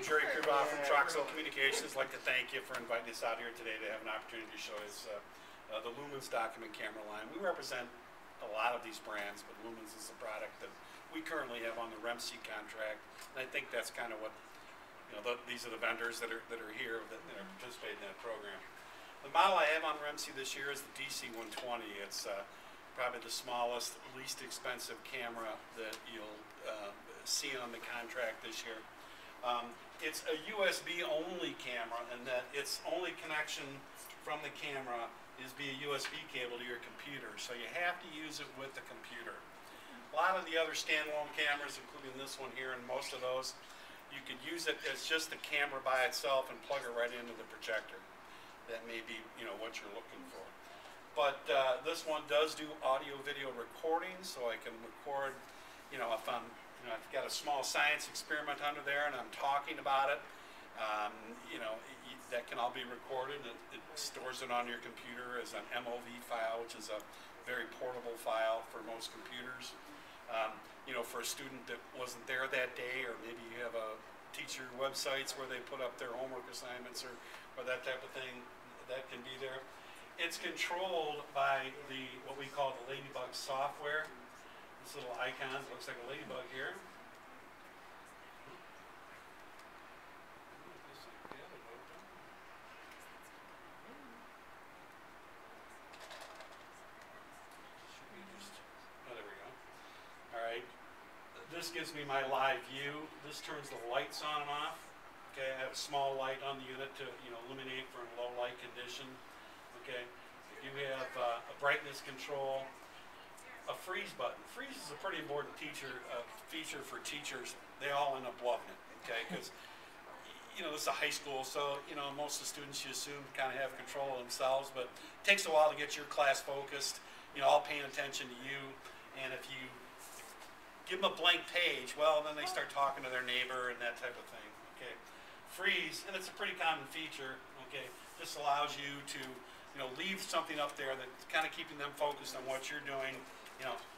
I'm Jerry Kruboff from Troxel Communications. I'd like to thank you for inviting us out here today to have an opportunity to show us the Lumens document camera line. We represent a lot of these brands, but Lumens is a product that we currently have on the REMC contract, and I think that's kind of what, these are the vendors that are here that are participating in that program. The model I have on REMC this year is the DC-120. It's probably the smallest, least expensive camera that you'll see on the contract this year. It's a USB only camera, and that its only connection from the camera is via USB cable to your computer, so you have to use it with the computer. A lot of the other standalone cameras, including this one here and most of those, you could use it as just the camera by itself and plug it right into the projector. That may be what you're looking for. But this one does do audio video recording, so I can record, if I've got a small science experiment under there and I'm talking about it, that can all be recorded. It stores it on your computer as an MOV file, which is a very portable file for most computers. For a student that wasn't there that day, or maybe you have a teacher websites where they put up their homework assignments or that type of thing, that can be there. It's controlled by what we call the Ladybug software. This little icon looks like a ladybug here. There we go. All right. This gives me my live view. This turns the lights on and off. Okay, I have a small light on the unit to illuminate for a low light condition. Okay, you have a brightness control, a freeze button. Freeze is a pretty important feature for teachers. They all end up loving it. Okay, because this is a high school, so most of the students you assume kind of have control of themselves, but it takes a while to get your class focused. All paying attention to you, and if you give them a blank page, well, then they start talking to their neighbor and that type of thing. Okay, freeze, and it's a pretty common feature. Okay, this allows you to leave something up there that's kind of keeping them focused on what you're doing.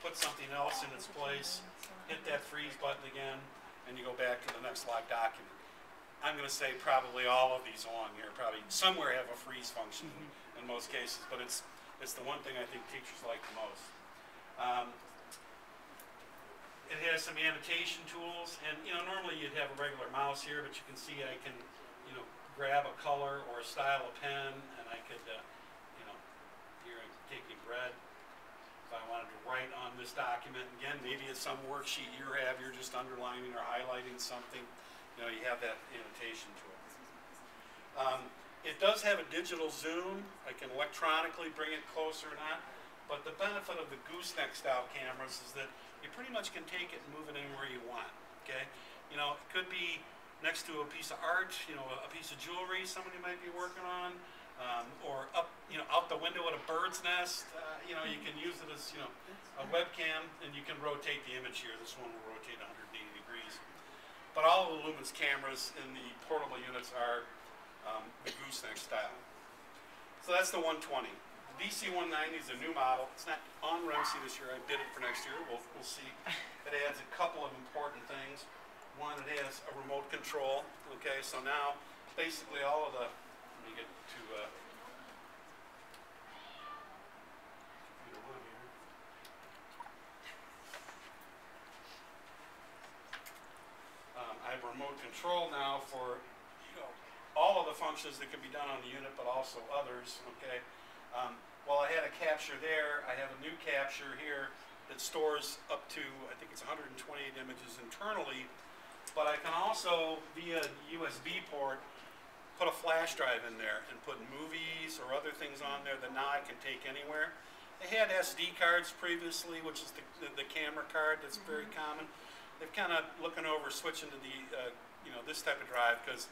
Put something else in its place, hit that freeze button again, and you go back to the next live document. I'm going to say probably all of these along here probably somewhere have a freeze function in most cases, but it's the one thing I think teachers like the most. It has some annotation tools, and normally you'd have a regular mouse here, but you can see I can grab a color or a style of pen, and I could here I'm taking red. If I wanted to write on this document, again, maybe it's some worksheet you have, you're just underlining or highlighting something, you have that annotation tool. It does have a digital zoom. I can electronically bring it closer or not, but the benefit of the gooseneck style cameras is that you pretty much can take it and move it anywhere you want. Okay, it could be next to a piece of art, a piece of jewelry somebody might be working on, or up, out the window at a bird's nest. You can use it as a webcam, and you can rotate the image here. This one will rotate 180 degrees. But all of the Lumens cameras in the portable units are the gooseneck style. So that's the 120. The DC-190 is a new model. It's not on REMC this year. I bid it for next year. We'll see. It adds a couple of important things. One, it has a remote control. Okay, so now basically all of the, let me get to computer one here. I have remote control now for all of the functions that can be done on the unit, but also others. Okay. While I had a capture there, I have a new capture here that stores up to, I think it's 128 images internally, but I can also, via USB port, put a flash drive in there and put movies or other things on there that now I can take anywhere. They had SD cards previously, which is the camera card that's very common. They've kind of looking over switching to the, this type of drive, because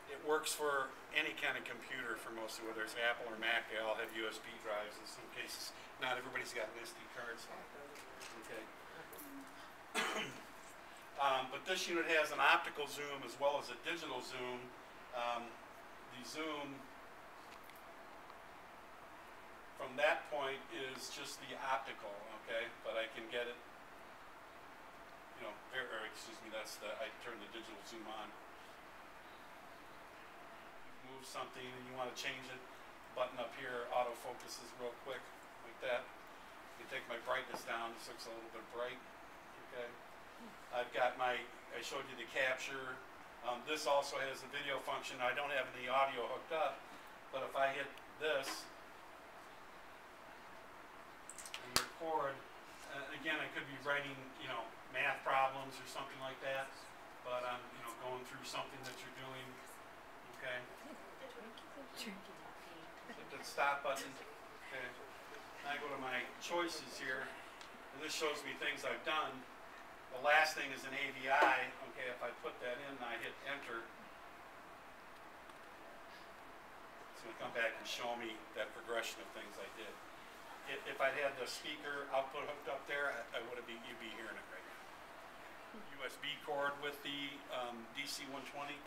it works for any kind of computer for most of, whether it's Apple or Mac. They all have USB drives in some cases. Not everybody's got an SD card. Okay. But this unit has an optical zoom as well as a digital zoom. The zoom from that point is just the optical, okay? But I can get it, I turn the digital zoom on. something and you want to change it, button up here autofocuses real quick, like that. You can take my brightness down, this looks a little bit bright, okay. I've got I showed you the capture. This also has a video function. I don't have any audio hooked up, but if I hit this and record, again, I could be writing, you know, math problems or something like that, but I'm, you know, going through something that you're doing, okay. Hit the stop button, okay. Now I go to my choices here, and this shows me things I've done. The last thing is an AVI, okay, if I put that in and I hit enter, it's going to come back and show me that progression of things I did. If I'd had the speaker output hooked up there, you'd be hearing it right now. USB cord with the DC 120,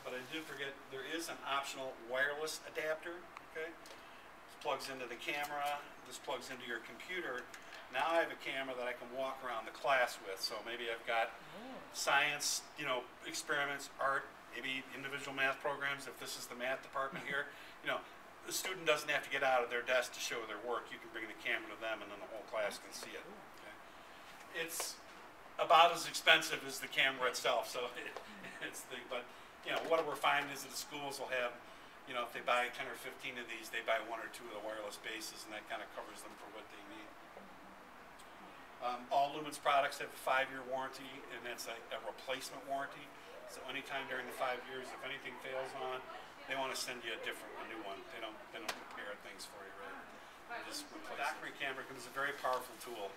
but I did forget there is an optional wireless adapter, okay? This plugs into the camera, this plugs into your computer. Now I have a camera that I can walk around the class with, so maybe I've got science, you know, experiments, art, maybe individual math programs, if this is the math department here. You know, the student doesn't have to get out of their desk to show their work. You can bring the camera to them and then the whole class can see it. Okay. It's about as expensive as the camera itself, so but you know, what we're finding is that the schools will have, you know, if they buy 10 or 15 of these, they buy 1 or 2 of the wireless bases, and that kind of covers them for what they need. All Lumens products have a 5-year warranty, and that's a replacement warranty. So anytime during the 5 years, if anything fails on, they want to send you a new one. They don't repair things for you, really. They just replace it. Document camera is a very powerful tool.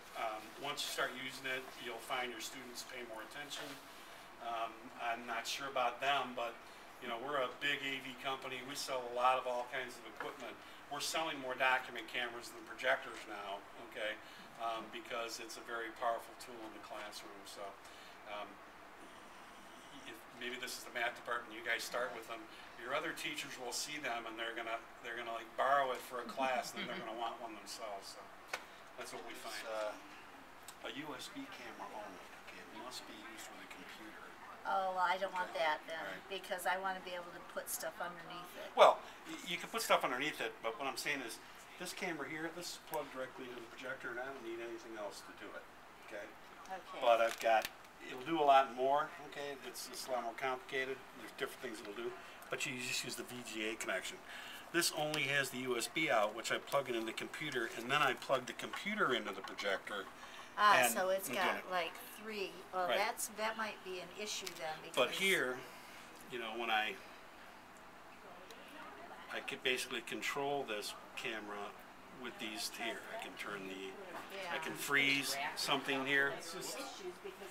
Once you start using it, you'll find your students pay more attention. I'm not sure about them, but you know, we're a big AV company. We sell a lot of all kinds of equipment. We're selling more document cameras than projectors now, okay? Because it's a very powerful tool in the classroom. So maybe this is the math department, you guys start with them. Your other teachers will see them and they're gonna like borrow it for a class, and then they're gonna want one themselves. So that's what we find. A USB camera only. Okay, it must be used with a computer. Oh, well, I don't want that then, because I want to be able to put stuff underneath it. Well, you can put stuff underneath it, but what I'm saying is, this camera here, this is plugged directly into the projector, and I don't need anything else to do it, okay? Okay. But I've got, it'll do a lot more, okay? It's a lot more complicated. There's different things it'll do, but you just use the VGA connection. This only has the USB out, which I plug it in the computer, and then I plug the computer into the projector. Ah, so it's got like 3. Well, right. that might be an issue then. Because but here, you know, when I could basically control this camera with these here. I can turn I can freeze something here.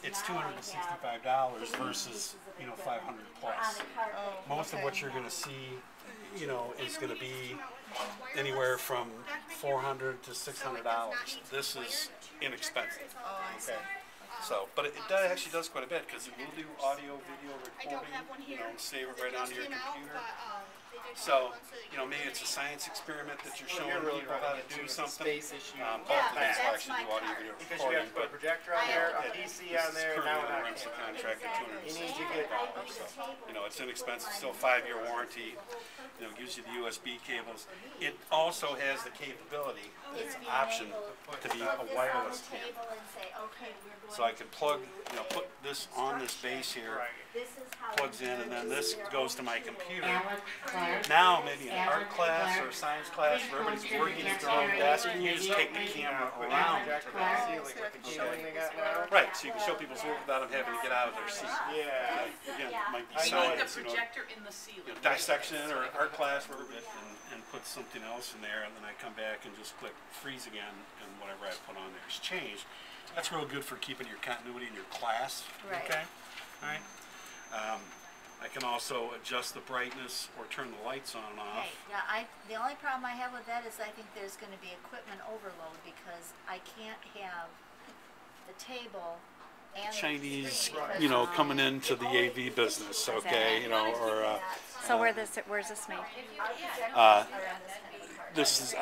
It's $265 versus, you know, $500 plus. Most of what you're going to see, you know, is going to be anywhere from $400 to $600. This is inexpensive. Okay. So, but it actually does quite a bit, because it will do audio, video recording, you know, save it right onto your computer. So, you know, maybe it's a science experiment that you're showing people how to do something. Both of these will actually do audio, video because you have to put a projector on there, a PC on there, and now an runs the contract at $265. So, you know, it's inexpensive, still 5-year warranty. You know, it gives you the USB cables. It also has the capability, it's an option to be a wireless camera. So I could plug, you know, put this on this base here, plugs in, and then this goes to my computer. Now, maybe an art class or a science class where everybody's working at their own desk, and you just take the camera around. Right, so you can show people's work without them having to get out of their seat. Yeah. Again, it might be You need the science, projector in the ceiling. dissection or art class where and put something else in there, and then I come back and just click freeze again, and whatever I put on there is changed. That's real good for keeping your continuity in your class. Right. Okay. All right. I can also adjust the brightness or turn the lights on and off. Okay. Now, the only problem I have with that is I think there's going to be equipment overload, because I can't have the table and Chinese, the screen, you know, coming into the AV business, okay, you know, or So where's this made? This is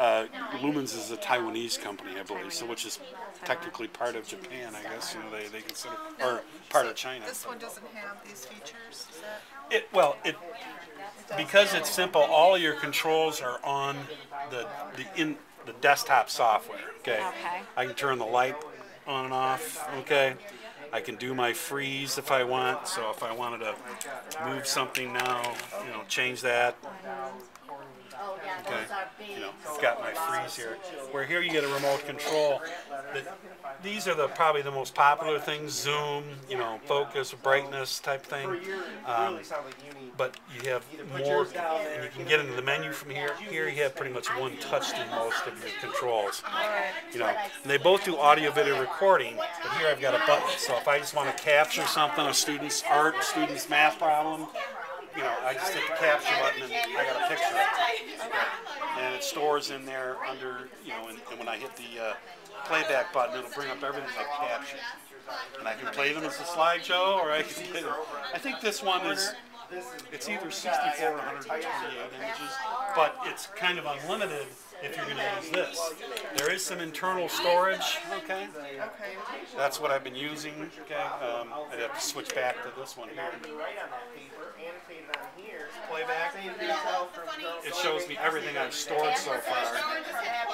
Lumens is a Taiwanese company, I believe, so which is technically part of Japan, I guess. You know, they consider or part of China. This one doesn't have these features. Is that? It because it's simple. All your controls are on the desktop software. Okay. Okay. I can turn the light on and off. Okay. I can do my freeze if I want. So if I wanted to move something now, you know, change that. Oh, yeah, Okay, those are big. you know, I've got my freeze here. Where here you get a remote control. These are probably the most popular things: zoom, you know, focus, brightness type thing. But you have more, and you can get into the menu from here. Here you have pretty much one touch to most of your controls. You know, and they both do audio-video recording, but here I've got a button. So if I just want to capture something, a student's art, student's math problem, you know, I just hit the capture button and I got a picture of it. And it stores in there under, you know, and when I hit the playback button, it'll bring up everything I captured. And I can play them as a slideshow, or I can play them. I think this one is, it's either 64 or 128 images, but it's kind of unlimited if you're going to use this. There is some internal storage, okay? That's what I've been using, okay? I'd have to switch back to this one here. Playback. It shows me everything I've stored so far.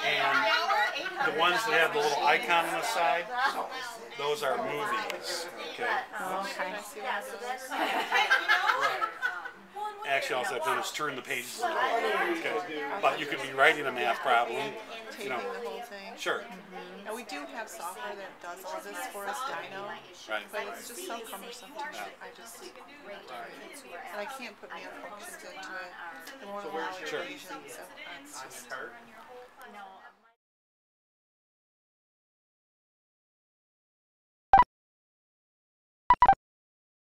And the ones that have the little icon on the side, those are movies, okay? Okay. Actually, all I've done is turn the pages in the book. Okay. But you could be writing a math problem, you know. Taping the whole thing. Sure. And we do have software that does all this for us, Dino. Right. But it's just so cumbersome to me. I just, and I can't put math functions into it. It won't allow Sure. equations. So it's just. No.